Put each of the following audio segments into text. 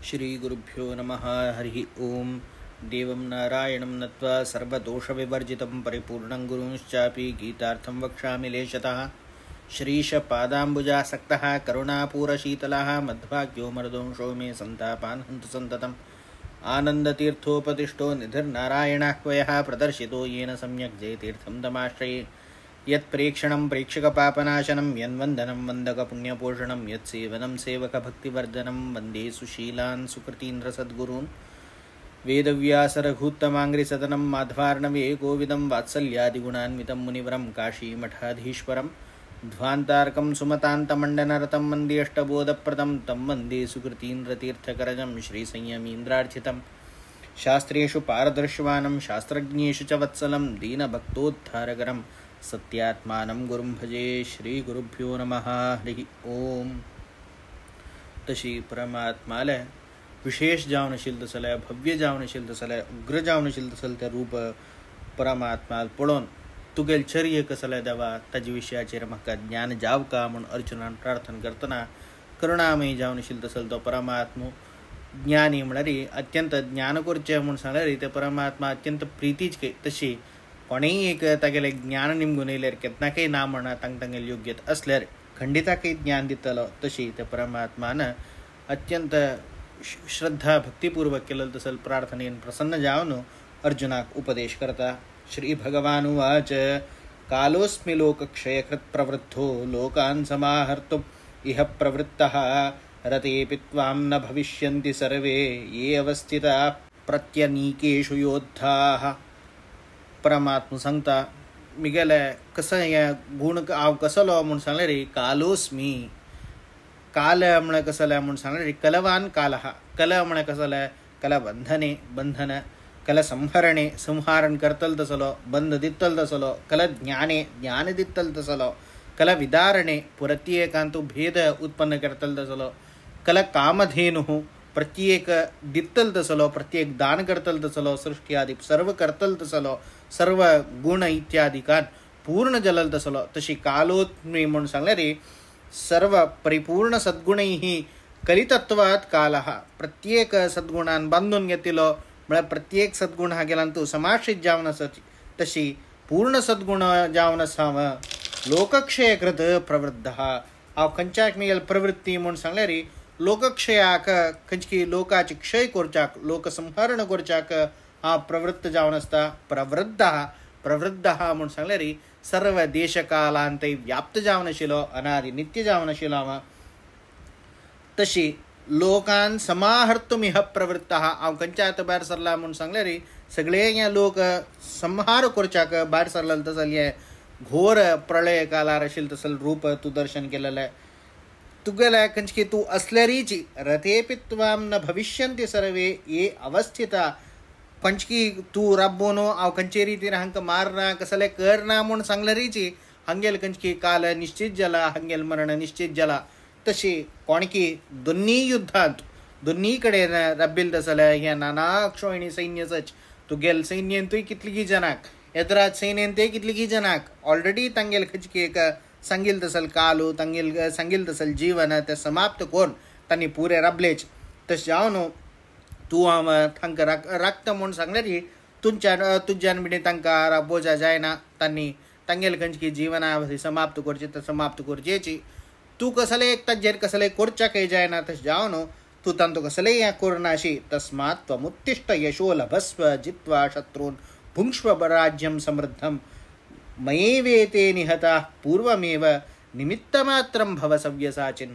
श्रीगुरुभ्यो नमः। हरि ओं। देवं नारायणं नत्वा सर्वदोषविवर्जितं परिपूर्णं गुरुंश्चापि गीतार्थं वक्ष्यामि लेशतः। श्रीशपादाम्बुजासक्तः करुणापूरशीतलः मध्वाक्यो मर्दोंशो मे सन्तापान् हन्तु सन्ततम्। आनन्दतीर्थोपतिष्ठो निधिर्नारायणाह्वयः प्रदर्शितो येन सम्यक् जयतीर्थं तमाश्रये। यत्प्रेक्षणं प्रेक्षकपापनाशनं यन्वन्दनं वन्दकपुण्यपोषणं यत्सेवनं सेवकभक्तिवर्धनं वन्दे सुशीलान् सुकृतीन्द्रसद्गुरून्। वेदव्यासरघुत्तमाङ्घ्रिसदनं माध्वार्णवे कोविदं वात्सल्यादिगुणान्वितं मुनिवरं काशीमठाधीश्वरं ध्वान्तार्कं सुमतान्तमण्डनरतं वन्दे अष्टबोधप्रदं तं वन्दे सुकृतीन्द्रतीर्थकरजं श्रीसंयमीन्द्रार्चितं। शास्त्रेषु पारदर्शवानं शास्त्रज्ञेषु च वत्सलं दीनभक्तोद्धारकरं सत्यात्मानं गुरुं भजे। श्रीगुरुभ्यो नमः। हरि ओम। तशी परमात्माला विशेष जावनशील तसल्या भव्य जावनशील तसल्या उग्र जावनशील तसल त्या रूप परमात्माला पळोवन तुगेल चर्य कसल्या देवा ताजे विशयाचेर म्हाका ज्ञान जाव का म्हूण अर्जुनान प्रार्थना करतना करुणामय जावनशील तसल तो परमात्मो ज्ञानी म्हळ्यार अत्यंत ज्ञान करचें म्हूण सांगल्यार ते परमात्मा अत्यंत प्रितीचे तशी कोणेय एक तागेले ज्ञान निमगून येयल्यार केन्नाकय ना म्हणा तांगेले योग्यता असल्यार खंडिताकय ज्ञान दितलो तशी त्या परमात्मान अत्यंत श्रद्धा भक्तिपूर्वक केलेलो तसल प्रार्थनेन प्रसन्न जावन अर्जुनाक उपदेश करता। श्री भगवान उवाच कालोऽस्मि लोकक्षयकृत् प्रवृद्धो लोकान् समाहर्तुम् इह प्रवृत्तः रतेऽपि त्वां न भविष्यन्ति सर्वे ये अवस्थिता प्रत्यनीकेषु योद्धाः। परमात्मा सांगता मिगेले कसं या गुण हांव कसलो म्हूण सांगले रे कालोस्मी। काल म्हळ्यार कसले म्हूण सांगले रे कलवान कालः। कल म्हळ्यार कसले कल बंधने बंधन कल संहरणे संहारण करतल तसलो बंध दितल तसलो कल ज्ञाने ज्ञान दितल तसलो कल विदारणे प्रत्येकांतू भेद उत्पन्न करतल तसलो कल कामधेनुः प्रत्येक दितल तसलो प्रत्येक दान करतल तसलो सृष्टी आदि सर्व करतल तसलो सर्व गुण इत्यादिकान पूर्ण जलल तसलो तशी कालोत्मी म्हणून सांगले रे सर्व परिपूर्ण सद्गुणैः कलितत्वात कालः। प्रत्येक सद्गुणान बांधून घेतिलो म्हळ्यार प्रत्येक सद्गुण हा गेलांतू समाश्रित जावन आसत तशी पूर्ण सद्गुण जावन आसाव लोकक्षयकृत प्रवृद्धः। हांव खंयच्याक मिगेल प्रवृत्ती म्हूण सांगले रे लोकक्षयाक खंयची लोकाचे क्षय करच्याक लोकसंहरण करच्याक हांव प्रवृत्त जावन आसता। प्रवृद्धः म्हूण सांगले रे सर्व देशकालांतय व्याप्त जावन आशिल्लो अनादि नित्य जावन आशिल्लो हांव तशी लोकान समाहर्तुमिह प्रवृत्तः। हांव खंयच्या भायर सरला म्हूण सांगले रे सगळे हे लोक संहार करच्याक भायर सरलेले तसल हे घोर प्रलय कालार आशिल्ले तसल रूप तूं दर्शन केलेलें तुगेले खंयची तूं असल्यारीची रथेपि त्वां न भविष्यन्ति सर्वे ये अवस्थिता खंयची तूं राबोवन हांव खंयचे रितीन हांकां मारना कसले करना म्हूण सांगल्यारीची हांगेल खंयची काल निश्चित जाला हांगेल मरण निश्चित जाला तशी कोणकी दोन्ही युद्धांत दोन्ही कडेन राबिल्ले तसले हे नाना क्षोयणी सैन्य सच तुगेल सैन्यंतूय कितलीं जनाक येद्राज सैन्यंतूय कितलीं जनाक ऑलरेडी तांगेल खंयची एक सांगिल तसल कालू तांगेल सांगिल तसल जीवन ते समाप्त करून तांणी पुरे राबलेच तशें जावन तूं हांव तांकां राखता म्हूण सांगल्यार तुज्यान बिडे तांकां राबोवचा जायना तांणी तांगेल खंयची जिवनावधी समाप्त करची तर समाप्त करचेची तूं कसले एक ताजेर कसले करच्याकय जायना तशें जावन तूं तांचो कसलेय हें करनाशी तस्मात् त्वमुत्तिष्ठ यशो लभस्व जित्वा शत्रून् भुङ्क्ष्व राज्यं समृद्धं मयैवेते निहताः पूर्वमेव निमित्तमात्रं भव सव्यसाचिन्।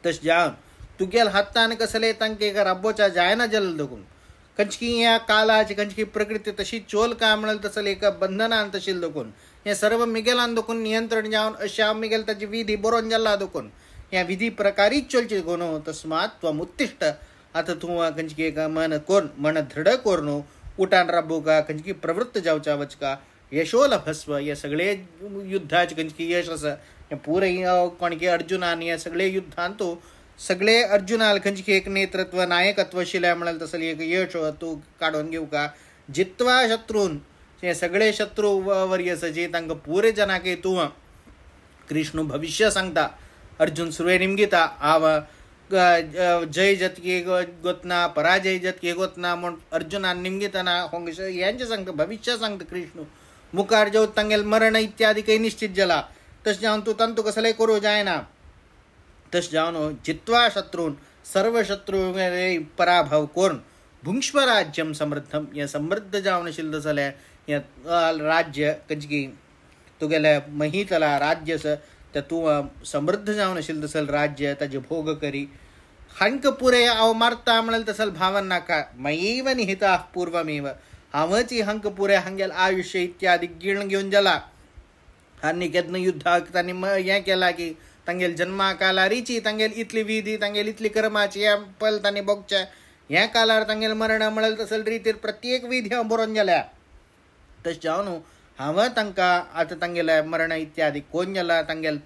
तशें जावन तुगेल हातान कसले तांकां एक राबोवचा जायना जालें देखून खंयची ह्या कालाची खंयची प्रकृती तशी चोल काय म्हणल तसले एक बंधनान तशील देखून हे सर्व मिगेलान देखून नियंत्रण जावन अशा मिगेल ताची विधी बरोवन जाल्ला देखून ह्या विधी प्रकारीच चलची देखून तस्मात् त्वमुत्तिष्ठ। आतां तूं खंयची एक मन दृढ कर न्हू उठान राबोवका खंयची प्रवृत्त जावच्या वचका यशो लभस्व हे सगळे युद्धाचे खंयची यश आसा हे पुरे कोणकी अर्जुनान हे सगळे युद्धांत तूं सगळे अर्जुनाल खंयची एक नेतृत्व नायकत्व शिल्या म्हणाल तसली एक यश तूं काडून घेवका जित्वा शत्रून हे सगळे शत्रू वर्य सजी तांकां पुरे जनाके तूं कृष्ण भविष्य सांगता अर्जुन सुरवे निमगिता हांव जय जतके गोतना पराजय जतके गोतना म्हण अर्जुनान निमगितना होंगश यांचे सांगतं भविष्य सांगतं कृष्ण मुखार जो तंगेल मरण इत्यादी काही निश्चित जला तस जाऊन तू तंतु कसले करू जाय ना तस जाऊन जित्वा शत्रून सर्व शत्रू पराभव कोण भुंक्ष्व राज्यम समृद्धम या समृद्ध जावन शिल्द झाल्या या राज्य कंचकी तुगेल्या महितला राज्यस तर तू समृद्ध जावन शिल्द सल राज्य त्याचे भोग करी हंक पुरे अवमारता म्हणाल तसल भावन नाका मयैव निहिता पूर्वमेव हावची हंक पुरे हंगेल आयुष्य इत्यादी गिण घेऊन जला हानी केदन युद्ध त्यांनी हे केला की तंगेल जन्मा काला रिची तंगेल इतली विधी तंगेल इतली कर्माची या पल तांनी बघच्या ह्या कालार तंगेल मरण म्हणाल तसल रीतीर प्रत्येक विधी बरोवन गेल्या तस जावन हांव तांकां आतां तंगेल्या मरण इत्यादी कोण जाला तंगेल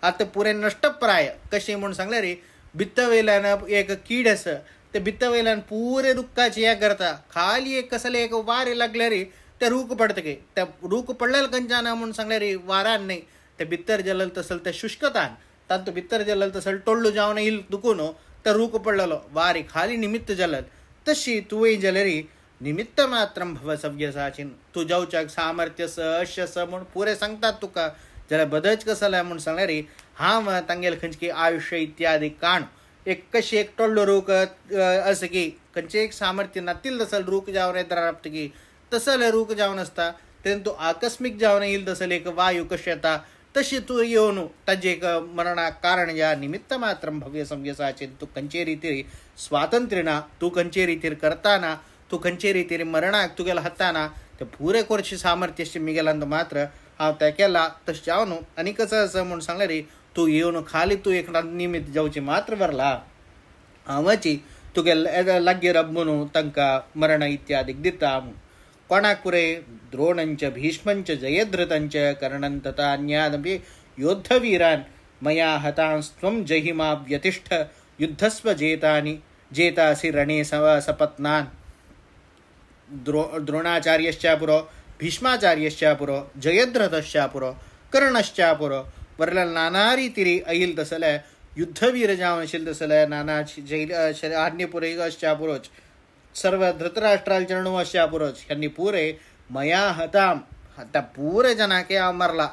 आतां पुरे नष्टप्राय कशें म्हूण सांगलें रे भित्त वयल्यान एक कीड आसा ते भित्त वयल्यान पुरे रुखाची हें करता खाली एक कसले एक वार लागले रे ते रूख पडतके ते रूख पडलेल खंयच्यान म्हूण सांगलें रे वारान न्ही ते भितर जलल तसल ते शुष्कतान तांतू भितर जलल तसल टोळ्ळू जावन येईल दुखून ते रूख पडलेलो वारी खाली निमित्त जलल तशी तुवें जलरी निमित्त मात्रम भव सव्यसाचीन तू जावच्याक सामर्थ्य स अश्य स म्हूण पुरे सांगतात तुका जाल्यार बदच कसले म्हूण सांगलें रे हांव तांगेल खंयची आयुष्य इत्यादी काण एक कशी एक टोळ्ळो रूख असं की खंयचे एक सामर्थ्य नातील तसल रूख जावन येता की तसल रूख जावन आसता तेन्ना तूं आकस्मीक जावन येईल तसल एक वायू कशें येता तशी तू येवन ताजे एक मरणाक कारण या निमित्त मात्र भव्य संव्यसाचेर तू खंयचे रितीर स्वातंत्र्य ना तू खंयचे रितीर करताना तू खंयचे रितीर मरणाक तुगेला हाताना ते पुरे कोरशी सामर्थ्य मिगेलांत मात्र हांव ते केला तशें जावन आनी कसं असं म्हूण सांगलें रे तू येवन खाली तू एक निमित्त जावची मात्र वरला हांवची तुगे लागीं रब्बून तांकां मरण इत्यादीक दिता कोणाक पुरे द्रोणंच भीष्मंच जयद्रथंच कर्णं तथा अन्यानपि योद्धवीरान् मया हतांस्त्वं जहिमा व्यतिष्ठ युद्धस्व जेतासि रणे सपत्नान् द्रोणाचार्यश्चापुरो भीष्माचार्यश्चापुरो जयद्रथश्चापुरो कर्णश्चापुरो वरल नाना रितीरी अईल तसले युद्धवीर जावन आशिल्ले तसले नाना जय आज्ञपुरे अश्चापुरोच सर्व धृतराष्ट्राल चरणू अशा पुरोच ह्यांनी पुरे मया हताम त्या पुरे जनाके हांव मारला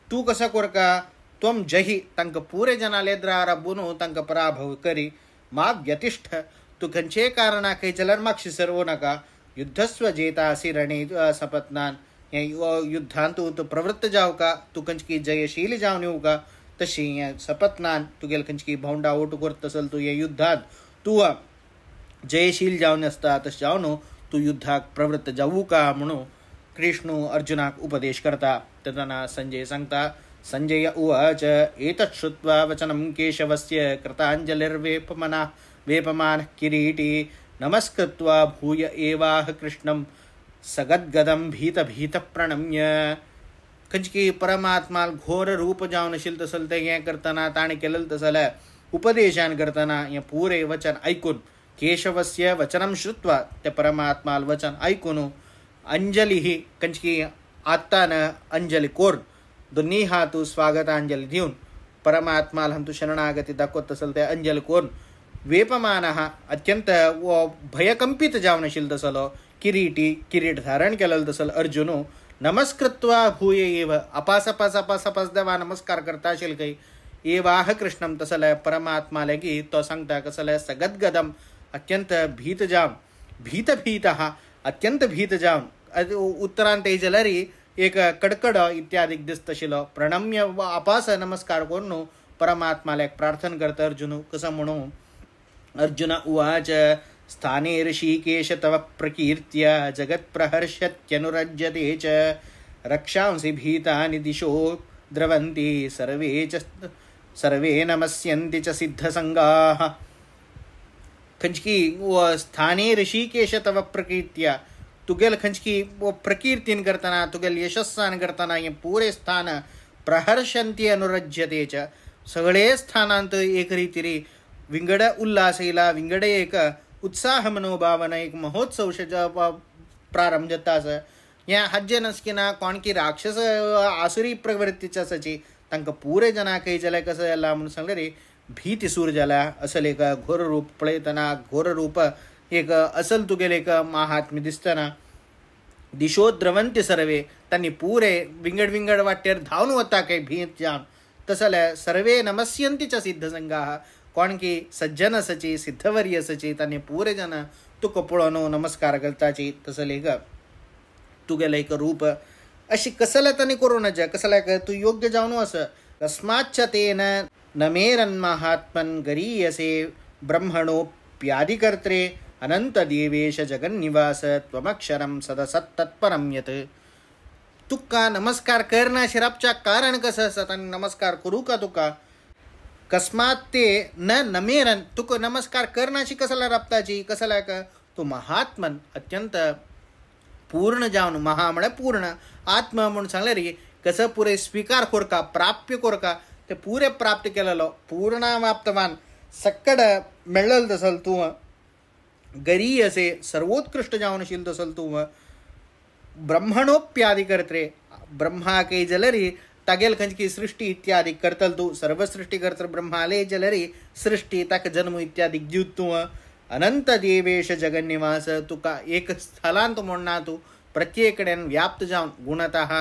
तू कसा कोरका त्वम जही तांक पुरे जनाले रब्बून तांक पराभव करी मा व्यतिष्ठ तू खंयचे कारणा खंय जाल्यार मागशी सरवू नाका युद्धस्व जेतासी रणे सपत्नान हे युद्धांत तू प्रवृत्त जाव का तू खंयची जयशील जावन येऊ का तशी हे सपत्नान तुगेल खंयची भोंवडा ओट करत असल तू हे युद्धांत तू जयशील जावन आसता तशें जावन तू युद्धाक प्रवृत्त जावू का म्हणून कृष्ण अर्जुनाक उपदेश करता तेन्ना संजय सांगता संजय उवाच एतत् श्रुत्वा वचनं केशवस्य कृताञ्जलिर्वेपमानः किरीटी नमस्कृत्वा भूय एवाह कृष्णं सगद्गदं भीत प्रणम्य खंयची परमात्मा घोर रूप जावन आशिल्लें तसलें तें हें करतना ताणें केलें तसलें उपदेशान करतना हें पुरे वचन आयकून केशवस्य वचनं श्रुत्वा ते परमात्माल वचन ऐकून अंजली ही खंयची आत्तान अंजली कोर दोन्ही हात स्वागतांजली दिवन परमात्माल हम तू शरणागती दाखवत असल ते अंजली कोर वेपमान अत्यंत भयकंपित जावन आशिल्लो तसलो किरीट धारण केलेलो तसल अर्जुन नमस्कृत्वा भूय एव अपास देवा नमस्कार करता आशिल्लो खंय एवाह कृष्णम तसले परमात्मा लेगी तो सांगता कसले सगद्गदम अत्यंत भीत अत्यंत भीत जावन उत्तरांत जाल्यार एक कडकड इत्यादी दिसत आशिल्लो प्रणम्य अपास नमस्कार करून परमात्माक प्रार्थना करता अर्जुन कसं म्हणून अर्जुन उवाच स्थाने ऋषिकेश तव प्रकीर्त्या जगत्प्रहर्षत्यनुरज्यते च रक्षांसि भीतानि दिशो द्रवन्ति सर्वे नमस्यन्ति च सिद्धसंगाः खंयची स्थाने ऋषिकेश तव प्रकीर्त्या तुगेल खंयची प्रकीर्तीन करतना तुगेल यशस्सान करतना हे पुरे स्थान प्रहर्षंती अनुरज्यते च सगळे स्थानांत एक रितीरी विंगड उल्हास येयला विंगड एक उत्साह मनोभावना एक महोत्सव प्रारंभ जाता आसा ह्या हज्जे नसकिना कोणकी राक्षस आसुरी प्रवृत्तीचे आसाची तांकां पुरे जनाक जाल्यार कसं जाला म्हणून सांगलें रे भीती सूर जाला असल एक घोर रूप पळयतना घोर रूप एक असल तुगेले एक महात्म्य दिसतना दिशो द्रवंती सर्वे त्यांनी पुरे विंगड विंगड वाटेर धावून वता काही भीत जावन तसले सर्वे नमस्यंतीच सिद्ध संघा कोण की सज्जन सची सिद्धवर्य सची त्यांनी पुरे जन तुक पळोवन नमस्कार करताची तसले ग तुगेले एक रूप अशी कसल्या त्यांनी करूनच कसल्या तू योग्य जावन असं कस्माच्च तेन नमेरन महात्मन गरीयसे ब्रह्मणोप्यादिकर्त्रे अनंत देवेश जगन्निवास त्वमक्षरम सदसत्तत्परम यत तुका नमस्कार करना शिरापच्या कारण कसं असत आणि नमस्कार करू का तुका कस्मात ते न नमेरन तुक नमस्कार करण्याची कसला राबताची कसला का तू महात्मन अत्यंत पूर्ण जावन महा म्हणे पूर्ण आत्मा म्हणून सांगले रे कसं पुरे स्वीकार कोरका प्राप्य कोरका ते पुरे प्राप्त केलेलो पूर्णावाप्तवान सक्कड मेळल तसल तू गरी असे सर्वोत्कृष्ट जावनशील तसल तू ब्रह्मणोप्यादि करत्रे ब्रह्मा के जलरी तगेल खंचकी सृष्टि इत्यादि करतल तू सर्व सृष्टि करतर ब्रह्माले जलरी सृष्टि तक जन्म इत्यादि जीव तू अनंत देवेश जगन्निवास तुका एक स्थलांत म्हणना तू प्रत्येकडेन व्याप्त जावन गुणतः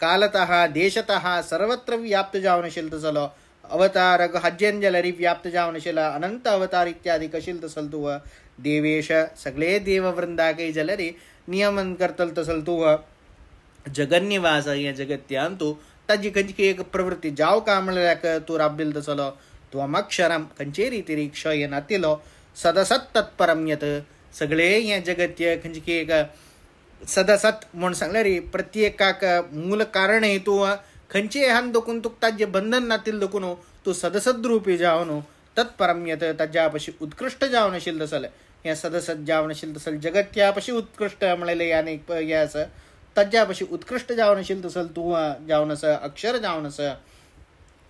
कालतः देशतः सर्वत्र व्याप्त जावनशील तसलो अवतार हज्जंजलरी व्याप्त जावनशील अनंत अवतार इत्यादि कशील तसल तू देवेश सगळे देववृंदा काही जलरी नियमन करतल तसल तू जगन्निवास या जगत्यान तू ताजी खंचकी एक प्रवृत्ती जाव का म्हणल्याक तू राबिल तसलो त्वमक्षरम खंचे रीती क्षय नातिलो सदसत तत्परम यत सगळे या जगत्य खंचकी एक सदसत म्हणून सांगले रे प्रत्येकाक मूल कारण हे तू खंचे हान दोकून तुक ताजे बंधन नातील दोकून तू सदसत रूपी जावन तत्परम यत ताज्यापशी उत्कृष्ट जावनशील तसल या सदसत जावनशील तसल जगत्यापशी उत्कृष्ट म्हणले याने यास ताज्यापशी उत्कृष्ट जावनशील तसल तू जावनस अक्षर जावनस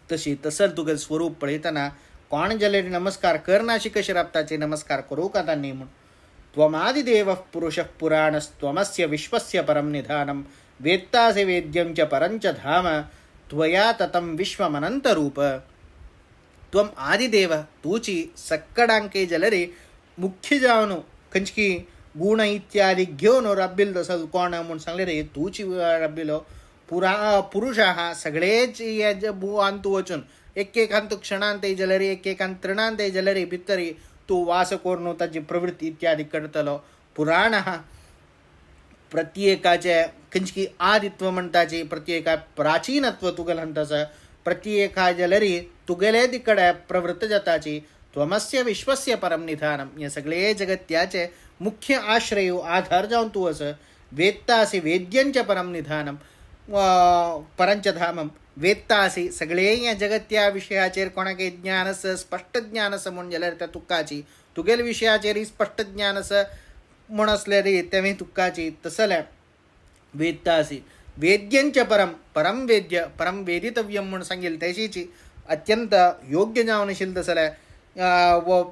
तशी तसल तुगे स्वरूप पळयतना कोण जले नमस्कार करनाशी कशी राबताचे नमस्कार करू का तांणी म्हूण त्वमादिदेवः पुरुषः पुराणस्त्वमस्य विश्वस्य परम निधानम वेत्तासे वेद्यं च परंच धाम त्वया ततं विश्वमनंतरूप त्वम आदिदेव तूची सक्कडांके जलरे मुख्य जावनो खंचकी गुण इत्यादी घेऊन रब्बिल तसल कोण म्हणून सांगले रे तूची रब्बिलो पुरुष हा सगळेच भू अंतू वचून एक अंतू क्षणांत जलरी एक तृणांत जलरी भितरी तू वास कोरनो ताची प्रवृत्ती इत्यादी करतलो पुराण हा प्रत्येकाचे खंचकी आदित्व म्हणताची प्रत्येका प्राचीनत्व तुगेल म्हणताच प्रत्येका जलरी तुगेले तिकडे प्रवृत्त जाताची त्वमस्य विश्वस्य परम निधानम या सगळे जगत्याचे मुख्य आश्रय आधार जावन तू असं वेत्तासी वेद्यंच परम निधानम परंचधामम वेत्तासी सगळे या जगत्या विषयाचेर कोणाके ज्ञानस स्पष्ट ज्ञानस म्हणून जाल्यार त्या तुक्काची तुगेल विषयाचेर स्पष्ट ज्ञानस म्हण असले रे तेवे तुक्काची तसल्या वेत्तासी वेद्यंच परम वेद्य परम वेदितव्यम म्हणून सांगेल तशीची अत्यंत योग्य जावनशील तसल्या व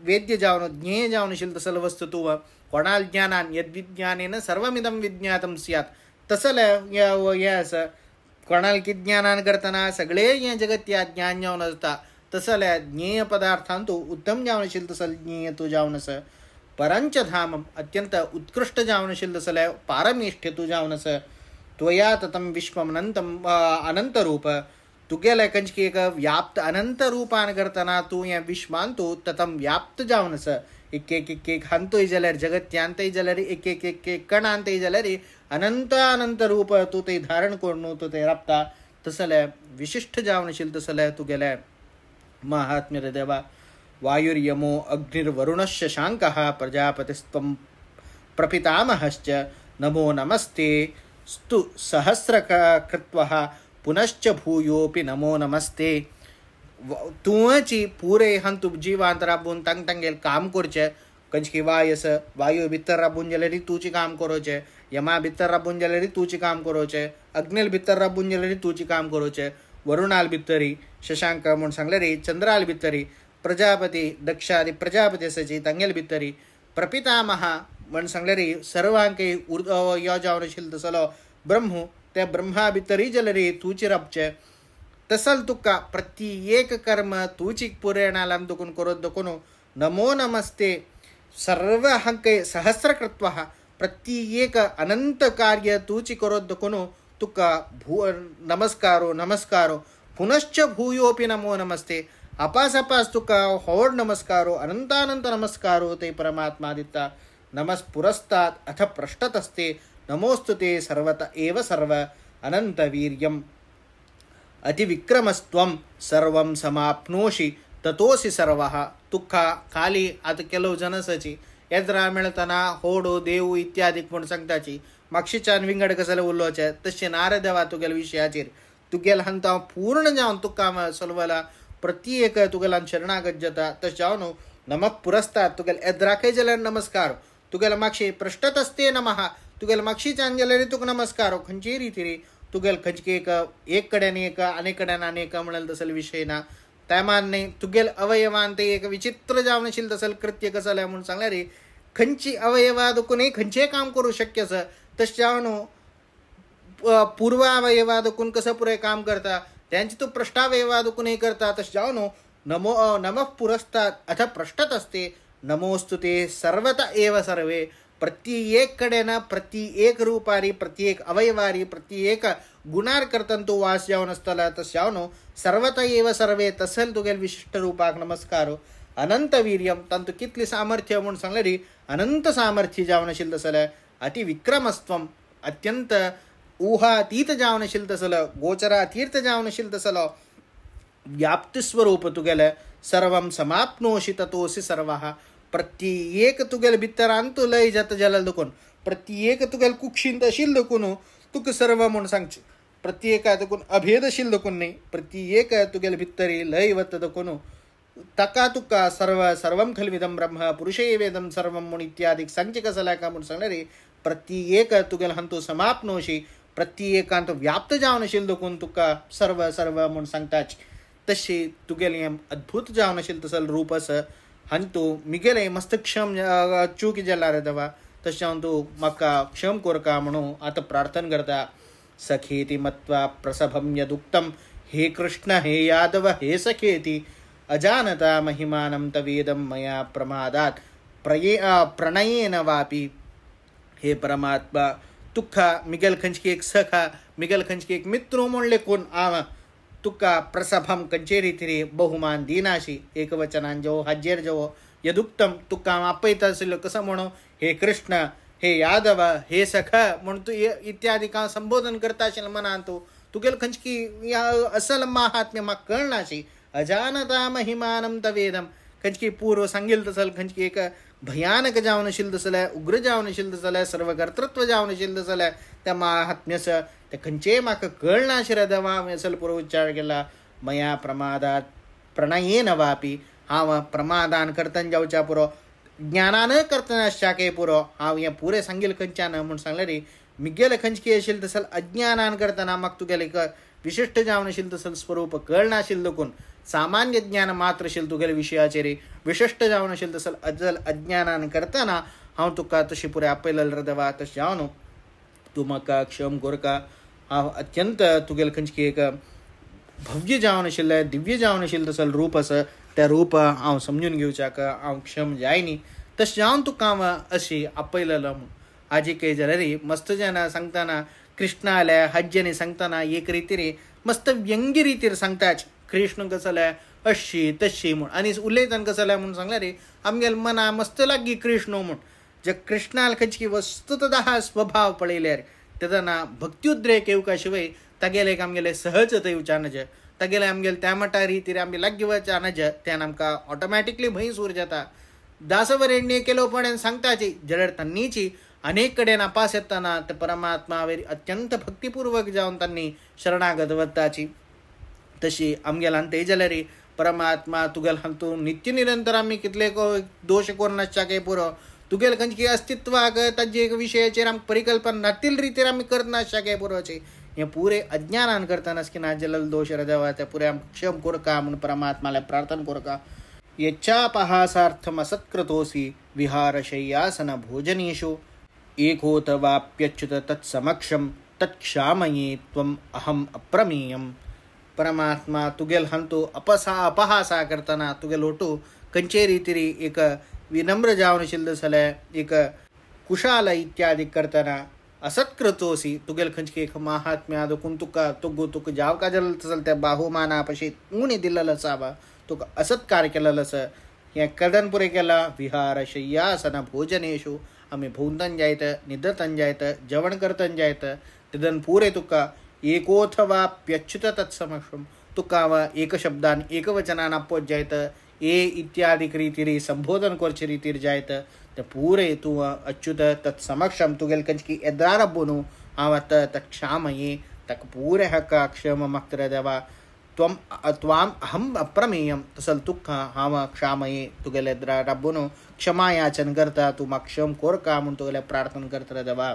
वेद्य जावन ज्ञेय जावनशील तसल वस्तू तू कोणाल ज्ञानान यद्विज्ञानेन सर्वमिदं विज्ञातं स्यात् तसल्या यास कोणाल की ज्ञानान करतना सगळे या जगत्या ज्ञान जावन असता तसल्या ज्ञेय पदार्थान तू उत्तम जावनशील तसल ज्ञेय तू जावनस परंच धामम अत्यंत उत्कृष्ट जावनशील तसल्या पारमेष्ठ्य तू जावनस त्वया ततं विश्वमनंतम अनंत रूप तुगेला खंचकी एक व्याप्त अनंत रूपान करतना तू या विश्वान तू ततं व्याप्त जावनस एक हंतोय जाल्यार जगत्यांतय जाल्यार एक कणांतय जाल्यार अनंत अनंत रूप तू ते धारण करून तू ते राबता तसले विशिष्ट जावनशील तसले तुगेले महात्म्य देवा वायुर्यमो अग्निर्वरुणश्च शांकः प्रजापतिस्त्वं प्रपितामहश्च नमो नमस्ते स्तु सहस्रकृत्वः पुनश्च भूयोपि नमो नमस्ते तुची पुरे हंतु जीवांत राबून तंग तंगेल काम करचे कंचकी वायू भितर राबून जाल्यार तुची काम करोचे यमा भितर राबून जाल्यार तुची काम करोचे अग्निल भितर राबून जाल्यार तुची काम करोचे वरुणाल भितरी शशांक म्हूण सांगले रे चंद्राल भितरी प्रजापती दक्षादी प्रजापती असाची तांगेल भितरी प्रपितामह म्हूण सांगले रे सर्वांके यो जावनशील तसलो ब्रह्म त्या ब्रह्मा भितरी जाल्यार तुची राबचे तसल तुका प्रत्येक कर्म तूची पुरेणालाम दुकुन करोत दकुनो नमो नमस्ते सर्व हंके सहस्र कृत्वा प्रत्येक अनंत कार्य तूची करोत दकुनो तुका नमस्कारो नमस्कारो पुनश्च भूयोपि नमो नमस्ते अपास तुका होड नमस्कारो अनंतानंत नमस्कारो ते परमात्मा दिता नमस् पुरस्तात् अथ पृष्ठतस्ते नमोस्तुते सर्वत एव सर्व अनंत वीर्यम अतिविक्रमस्त्वं सर्वं समाप्नोषि ततोसि सर्वः ತುಕ್ಕ ಖಾಲಿ ಅದು ಕೆಲವು ಜನಸಚಿ ಎದ್ರ ಮೆಳತನ ಹೋಡು ದೇವು ಇತ್ಯಾದಿ पण सांगताची मागशीच्यान विंगड कसले उरलोचे तशें नारदेवा तुगेले विशयाचेर तुगेल हंता पूर्ण जावन तुका सलवला प्रत्येक तुगेला शरणागत जाता तशें जावन नमक पुरस्तात तुगेल एद्राकय जाल्यार नमस्कार तुगेल मागशी पृष्ठतस्ते नमः तुगेल मागशीच्यान जाल्यार तुका नमस्कार खंयचे रितीरी तुगेल खंयचे एक कडेन एक अनेक कडेन अनेक म्हणल तसले विषय ना त्यामाने तुगेल अवयवान ते एक विचित्र जावनशील तसल कृत्य कसले म्हणून सांगल्यार खंयची अवयवा दुखून खंयचे काम करू शक्य आसा तशें जावन पूर्व अवयवा दुखून कसं पुरे काम करता त्यांची तू पृष्ठावयवा दुखून करता तशें जावन नमो नमः पुरस्तात अथ पृष्ठतस्ते नमोस्तुते सर्वत एव सर्वे प्रत्येक कडेन प्रत्येक रूपारी प्रत्येक अवयवारी प्रत्येक गुणार करतन तू वास जावन आसतला तशें जावन सर्वत एव सर्वे तसल तुगेल विशिष्ट रूपाक नमस्कार अनंत वीर्यम तांतू कितली सामर्थ्य म्हणून सांगल्यार अनंत सामर्थ्य जावन आशिल्लें तसलें अति विक्रमस्त्वम अत्यंत ऊहातीत जावन आशिल्लें तसलो गोचरातीत जावन आशिल्लें तसलो व्याप्त स्वरूप तुगेलें सर्वं समाप्नोषि ततोसि सर्वः प्रत्येक तुगेल भितरान तू लय जाता जाल्यार देखून प्रत्येक तुगेल कुक्षींत आशिल्लें देखून तुका सर्व म्हणून सांगचें प्रत्येका देखून अभेद आशिल्लें देखून न्ही प्रत्येक तुगेल भितरी लय वता देखून ताका तुका सर्वं खल्विदं ब्रह्म पुरुषे वेदं सर्वं म्हूण इत्यादी सांगचें कसलें काय म्हूण सांगल्यार प्रत्येक तुगेल हंतू समाप्नोषि प्रत्येकांत व्याप्त जावन आशिल्लें देखून तुका सर्व म्हूण सांगताच तशी तुगेलें अद्भुत जावन आशिल्लें तसल रूप आसा हंतू मिगेलें मस्त क्षम चूक जाल्यार देवा तशें हांव तूं म्हाका क्षम कोरका म्हणून आतां प्रार्थना करता सखेति मत्वा प्रसभं यदुक्तं हे कृष्ण हे यादव हे सखेति अजानता महिमानं तवेदं मया प्रमादात् प्रणयेन वापि हे परमात्मा तुका मिगेल खंयची एक सखा मिगेल खंयची एक मित्र म्हणले कोण हांव तुका प्रसभम खंयचे रितीरी बहुमान दिनाशी एकवचनान जेवो हाजेर जेवो यदुक्तम तुका हांव आपयता आशिल्लो कसो म्हणून हे कृष्ण हे यादव हे सखा म्हणून तूं इत्यादी हांव संबोधन करता आशिल्लें मनान तूं तुगेल खंयची असल महात्म्य म्हाका कळनाशी अजानता महिमानं तवेदम खंयची पूर्व सांगिल्लें तसल खंयची एक भयानक जावन आशिल्लें तसलें उग्र जावन आशिल्लें तसलें सर्वकर्तृत्व जावन आशिल्लें तसलें त्या महात्म्यस ते खंयचेय म्हाका कळनाशिल्लें देवा हांवें असल पुरो उच्चार केला मया प्रमादात प्रणयेन वापी हांव प्रमादान करतना जावच्या पुरो ज्ञानान करतना शाके पुरो हांव हें पुरें सांगिल्लें खंयच्यान म्हूण सांगल्यार मिगेलें खंयची आशिल्लें तसल अज्ञानान करतना म्हाका तुगेलें एक विशिश्ट जावन आशिल्लें तसल स्वरूप कळनाशिल्लें देखून सामान्य ज्ञान मात्र आशिल्लें तुगेल्या विशयाचेर विशिश्ट जावन आशिल्लें तसल अज्ञानान करतना हांव तुका तशी पुरें आपयलें रे देवा तशें जावन तूं म्हाका क्षम कोरका हांव अत्यंत तुगेलें खंयची एक भव्य जावन आशिल्लें दिव्य जावन आशिल्लें तसल रूप आसा तें रूप हांव समजून घेवच्याक हांव क्षम जायनी तशें जावन तुका हांव अशी आपयलेलो म्हूण आजी कय जाल्यार मस्त जाणा सांगतना कृष्णाल्या हज्जनी सांगतना एक रितीर मस्त व्यंग्य रितीर सांगताच कृष्ण कसले अशी तशी म्हूण आनी उलयतना कसले म्हूण सांगल्यार आमगेल मना मस्त लागगी कृष्ण म्हूण जे कृष्णाल खंयची वस्तुतः स्वभाव पळयल्यार तेदना भक्त्युद्रेक येवका शिवाय तागेले एक आमगेले सहजता येवच्या नज तागेले आमगेले त्या मटा रितीर आमी लागगी वचा नज त्यान आमकां ऑटोमॅटिकली भंय सूर जाता दासवरेण्य केलो पण सांगताची जाल्यार तांनीची अनेक कडेन अपास येतना ते परमात्मावेर अत्यंत भक्तीपूर्वक जावन तांणी शरणागत वताची तशी आमगेलान ते जाल्यार परमात्मा तुगेल हातू नित्य निरंतर आमी कितले दोश कोर नासच्याके पुरो तुगेल खंयची अस्तित्वाक ताजे एक विशयाचेर आमकां परिकल्पना नातील रितीर आमी करना शाके पुरोचे हें पुरे अज्ञानान करतना की ना जाल्यार दोश रे देवा ते पुरे आमकां क्षम कोरका म्हूण परमात्माले प्रार्थना कोरका यच्चापहासार्थम असत्कृतोसि विहारशय्यासन भोजनेषु एकोत वाप्यच्युत तत्समक्षं तत्क्षामये त्वम् अहम् अप्रमेयम् परमात्मा तुगेल हंतो अपहासा करताना तुगेल ओटू कंचे रीतिरी एक विनम्र जावन शिल्दसले एक कुशाल इत्यादि करताना असत कृतोसी तुगेल खंचके एक महात्म्या दुकुन तुका तुगु तुक जाव का जल तसल त्या बाहुमानापशी ऊन दिल्ल साबा तुका असत कार्य केलंस या कदन पुरे केला विहार शय्यासन भोजनेषु आम्ही भोंतन जायत निद्रतन जायत जेवण करतन जायत तिदन पुरे तुका एकोथवाप्यच्युत तत्समक्षम तुका व एक शब्दान एक वचनान अपोज जायत ए इत्यादि रीतिरी संबोधन करचे रीतिर जायत ते पूरे तू अच्युत तत्समक्षम तुगेल कंचकी एद्रारब्बुनु आवत तक्षामये तक पूरे हक क्षम मक्तर देवा त्वाम अहम अप्रमेयम तसल तुक्ख हाव क्षामये तुगेले एद्रारब्बुनु क्षमा याचन करता तू क्षम कोरका म्हणून तुगेले प्रार्थना करता देवा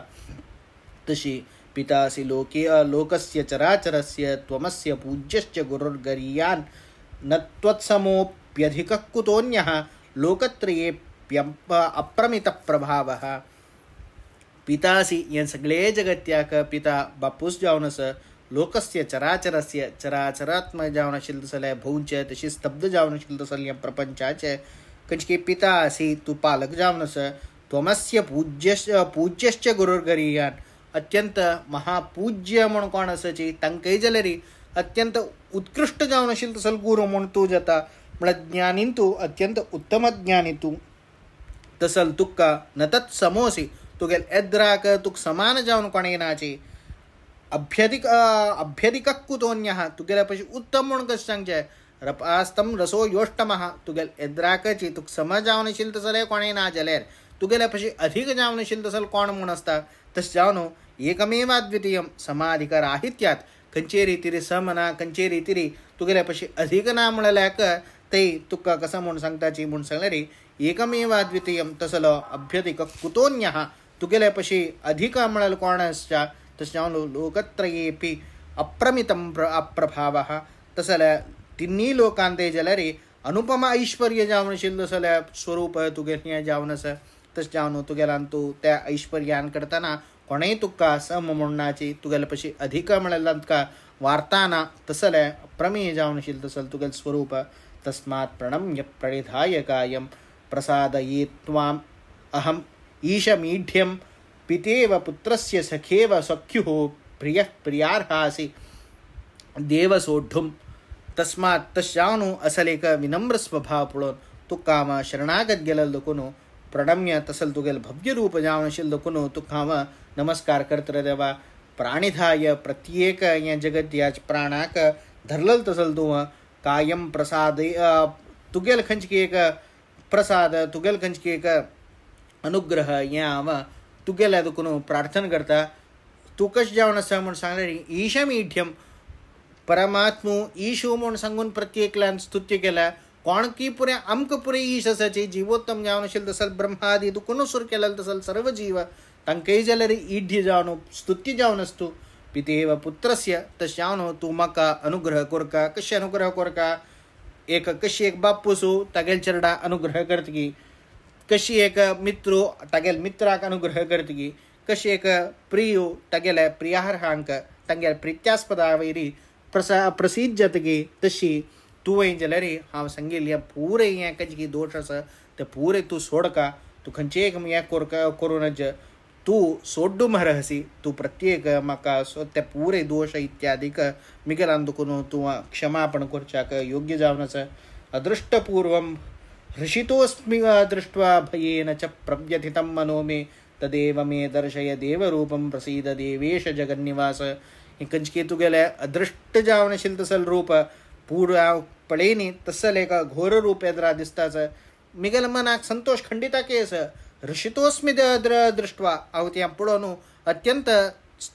तशी पितासी लोकस्य चराचरस्य त्वमस्य पूज्यश्च गुरुर्गरीयान् न त्वत्समोऽप्यधिकः कुतोऽन्यः लोकत्रयेऽप्यल्प अप्रमितप्रभावः पितासी या सगळे जगत्याक पिता बापूस जावनस लोकस्य चराचरस्य चराचरात्म जावनशील तसल्या भौंच तशी स्तब्ध जावनशील तसल्या प्रपंचाचे कंचके पितासी तू पालक जावनस त्वमस्य पूज्यश्च गुरुर्गरीयान् अत्यंत महापूज्य म्हणून कोण असायची तांकय जलरी अत्यंत उत्कृष्ट जावन आशिल्लो तसल गुरू म्हूण तूं जाता म्हळ्यार ज्ञानीन तूं अत्यंत उत्तम ज्ञानी तूं तसल तुका न तत् समोसी तुगेल एद्राक तुक समान जावन कोणेय नाची अभ्यधिक कुतोन्यः तुगेल्या पशी उत्तम म्हूण कशें सांगचें रपास्तम रसो योष्टमः तुगेल एद्राकची तुक सम जावन आशिल्लो तसले कोणेय ना जाल्यार तुगेल्या पशी अधिक जावन आशिल्लो तसल कोण म्हूण आसता तस जावन एकमेवाद्वितीयम समाधिकाराहित्यात खंयचे रीतीरी समना खंयचे रीतीरी तुगेल्या पशी अधिक ना म्हणल्याक ते तुका कसा म्हूण सांगताची म्हूण सांगल्यार एकमेवाद्वितीयम तसलो अभ्यधिक कुतोन्यः तुगेल्या पशी अधिक म्हळ्यार कोण आसता तस जावन लोकत्रयेपि अप्रमितम अप्रभावः तसल्या तिन्ही लोकांत जाल्यार अनुपम ऐश्वर्य जावन आशिल्लो तसल्या स्वरूप तुगेलें जावन आसा तस जावन तुगेलान तूं त्या ऐश्वर्यान करतना कोणेय तुका सम म्हणनाची तुगेले पशी अधिक म्हळ्यार तुका वार्ताना तसले प्रमेय जावन आशिल्लो तसल तुगेल स्वरूप तस्मात् प्रणम्य प्रणिधाय कायं प्रसादये त्वाम् अहम ईशमीढ्यं पितेव पुत्रस्य सखेव सख्युः प्रियः प्रियार्हासि देव सोढुम तस्मात् तस्यानु असल एक विनम्र स्वभाव पळोवन तुका शरणागत गेलेलो देखून प्रणम्य तसल तुगेल भव्य रूप जावन आशिल्लो देखून तुका नमस्कार करता देवा प्राणिधाय प्रत्येक या जगत या प्राणाक धरल तसल तूं कायम प्रसाद तुगेल खंचकी एक प्रसाद तुगेल खंचकी एक अनुग्रह या तुगेल्या देखून प्रार्थना करता तू कशें जावन आसा म्हूण सांगल्यार ईशमीढ्यम परमात्मू ईशू म्हूण सांगून प्रत्येकल्यान स्तुत्य केला कोण की पुरे आमकां पुरे ईश आसाची जिवोत्तम जावन आशिल्लो तसल ब्रह्मादी दुखून सुर केलेलो तसल सर्व जीव तांकांय जाल्यार ईढ्य जावन स्तुत्य जावन आसतू पितेव पुत्रस्य तशें जावन तूं म्हाका अनुग्रह कोरका कशें अनुग्रह कोरका एक कशी एक बापूसू तागेल चेडा अनुग्रह करतकी कशी एक मित्रू तागेल मित्राक अनुग्रह करतकी कशी एक प्रियो तागेल्या प्रियार्हांक तांगेल्या प्रित्यास्पदा वयरी प्रसिद्ध जातकी तशी तुवें जाल्यार हांव सांगिल्लें पुरे हें खंयचे दोश आसा ते पुरे तूं सोडका तूं खंयचेय हें करूनच तूं सोड्डू महरहसी तूं प्रत्येक म्हाका ते पुरे दोश इत्यादीक मिगेलान दुखून तूं क्षमापण करच्याक योग्य जावन आसा अदृष्टपूर्वं हृषितोऽस्मि दृष्ट्वा भयेन च प्रव्यथितं मनो मे तदेव मे दर्शय देवरूपं प्रसीद देवेश जगन्निवास हें खंयचे तुगेलें अदृश्ट जावन आशिल्लें तसल रूप पुरा पळयनी तसल एक घोर रूप येद्रा दिसताच मिगेल मनाक संतोष खंडिता केस हृषितोस्मि दृष्ट्वा हांव तें पळोवन अत्यंत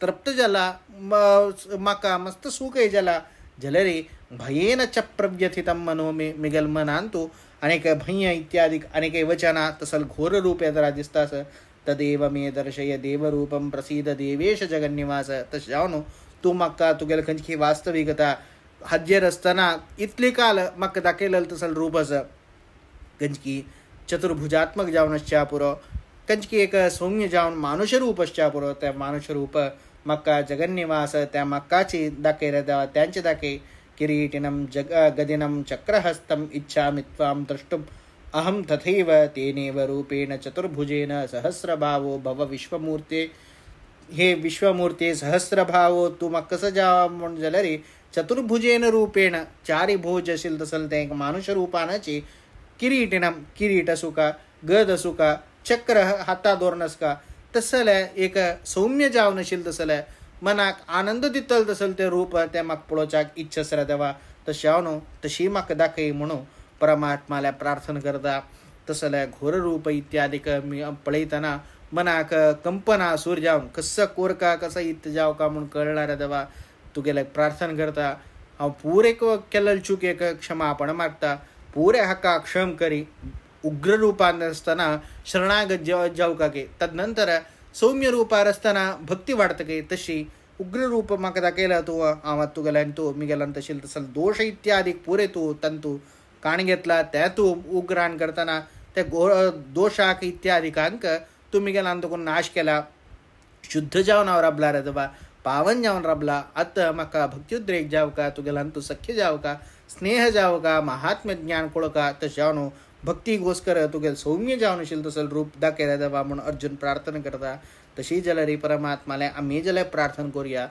तृप्त जाला म्हाका मस्त सुखय जाला जाल्यार भयेन च प्रव्यथितं मनो मे मिगेल मनान तूं अनेक भय इत्यादी अनेक वचना तसल घोर रूप येद्रा दिसताच तदेव मे दर्शय देवरूपं प्रसीद देवेश जगन्निवास तशें जावन तूं म्हाका तुगेलें खंयची वास्तविकता हाजेर आसतना इतली काल म्हाका दाखयलेलो तसल रूप आसा खंयची चतुर्भुजात्मक जावन आसच्या पुरो खंयची एक सौम्य जावन मानुष रूप आसच्या पुरो तें मानुष रूप म्हाका जगन्निवास त्या म्हाकाची दाखय रे देवा त्यांचे दाखय किरीटिनं गदिनं चक्रहस्तम् इच्छामि त्वां द्रष्टुम् अहं तथैव तेनेव रूपेण चतुर्भुजेन सहस्रभावो भव विश्वमूर्ते. हे विश्वमूर्ते सहस्रभावो तू मग कसं जावा म्हणून झालं रे. चतुर्भुजेन रूपेण चारी भोज असेल तसल ते एक मानुष रूपानाचे. किरीटिनम किरीट असू का, गद असू का, चक्र हाता दोरनस का, तसल एक सौम्य जाव नशील तसल मनाक आनंद दितल तसल ते रूप त्या माग पळोवच्याक इच्छसरा देवा तशावनो तशी म्हाका दाखय म्हणून परमात्माला प्रार्थना करता. तसल्या घोर रूप इत्यादीक मी पळयतना मनाक कंपना सूर जावन कसं कोरका कसं इत जाव का म्हणून कळणाऱ्या देवा तुगेले प्रार्थना करता. हांव पुरे केलेले चुकेक क्षमापण मागता. पुरे हाका क्षम करी. उग्र रूपान असताना शरणागत जावका के तदनंतर सौम्य रूपार असताना भक्ती वाढतके तशी उग्र रूप म्हाका दाखयला तू. हांव तुगेला तू मी गेला तशील तसल दोष इत्यादी पुरे तू तंतू काण घेतला त्या तू उग्राण करताना त्या दोषाक इत्यादिकांक तुम्ही गेला तुकून नाश केला. शुद्ध जावन हांव राबला रे देवा, पावन जावन राबला. आतां म्हाका भक्त्युद्रेक जाव का, तुगेला तू सख्य जाव का, स्नेह जाव का, महात्म्य ज्ञान कोळ का, तशावन भक्ती गोस्कर तुगेल सौम्य जावन असेल तसल रूप दाखयला देवा म्हणून अर्जुन प्रार्थना करता. तशी जाल्यार रे परमात्माले आमी जाल्यार प्रार्थना करूया.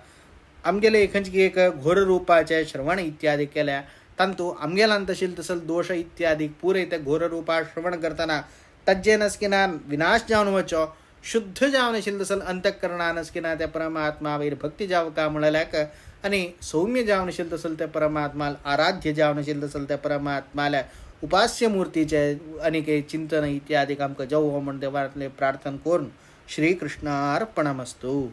आमगेले एखंची एक घोर रूपाचे श्रवण इत्यादी केल्या तांतू आमगेलान तशील तसल दोष इत्यादी पुरे त्या घोर रूपा श्रवण करताना तज्जे नसकिना विनाश जावन वचो. शुद्ध जावन असेल तसल अंतःकरणा नसकिना त्या परमात्मा वयर भक्ती जाव का म्हणल्याक आणि सौम्य जावन असेल तसल त्या परमात्माल आराध्य जावन असेल तसल त्या परमात्माला उपास्य मूर्तीचे अनेक चिंतन इत्यादी आमकां जावं म्हण देवातले प्रार्थना करून श्रीकृष्णार्पणमस्तु.